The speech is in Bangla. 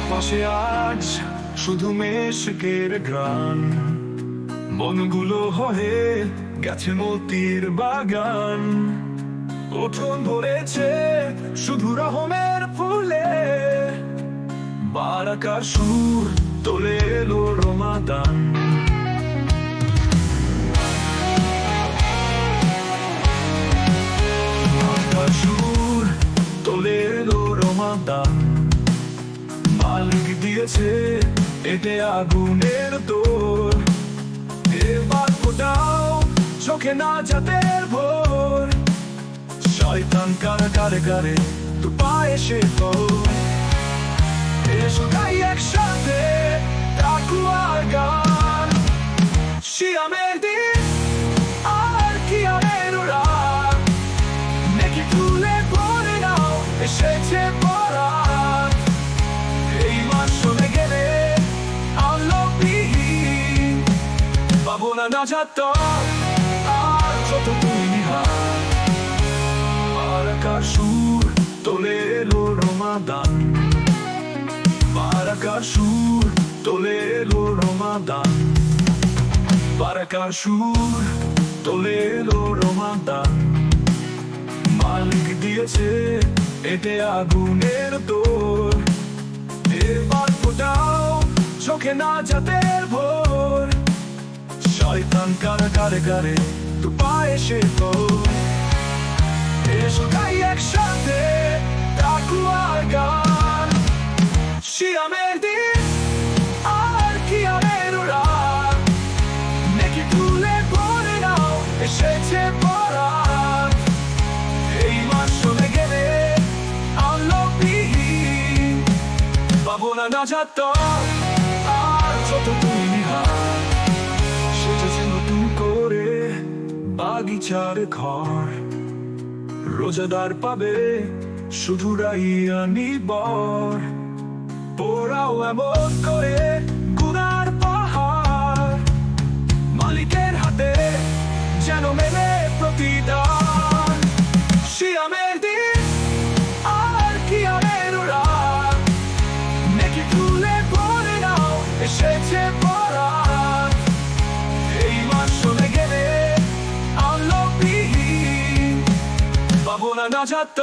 চারপাশে আজ শুধু মেশকের গ্রান, মনগুলো হয়ে গেছে মতির বাগান। উঠোন ভরেছে শুধু রহমের ফুলে, বারাকার সুর তোলে এলো রমাদান। বারাকার সুর তোলে এলো রমাদান। মালিক দিয়েছে এতে আগুনের দোর, এবার ফোটাও চোখে না যাতে ভোর। শয়তান কারাগারে গারে তু পায়ে সে তো, এসো গাই একসাথে তাকওয়ার গান। শিয়ামের দিন আর কিয়ামের রাত, নেকি তুলে পড়ে নাও এসেছে বরাত। এই মাস চলে গেলে আলোবিহীন, পাবো না নাজাত আর যত তুমি নিহার। বারাকার সুর তোলে এলো রমাদান, বারাকার সুর তোলে এলো রমাদান। বারাকার সুর তোলে এলো রমাদান। মালিক দিয়েছে এতে আগুনের দোর, এবার ফোটাও চোখে না যাতে ভোর। শয়তান কারাগারে গারে তু পায়ে সে তো, এসো গাই একসাথে তাকওয়ার গান। শিয়ামের দিন আর কিয়ামের রাত, নেকি তুলে পড়ে নাও এসেছে বরাত। এই মাস চলে গেলে আলোবিহীন, পাবো না নাজাত আর যত তুমি নিহার। সেজেছে নতুন করে বাগিচার ঘর, রোজাদার পাবে শুধু রাইয়ানি বর। পোড়াও এমন করে গুনার পাহাড়, মালিকের হাতে যেন মেলে প্রতিদান। শিয়ামের দিন আর কিয়ামের রাত, নেকি তুলে পড়ে নাও এসেছে বরাত। এই মাস চলে গেলে আলোবিহীন, পাবো না নাজাত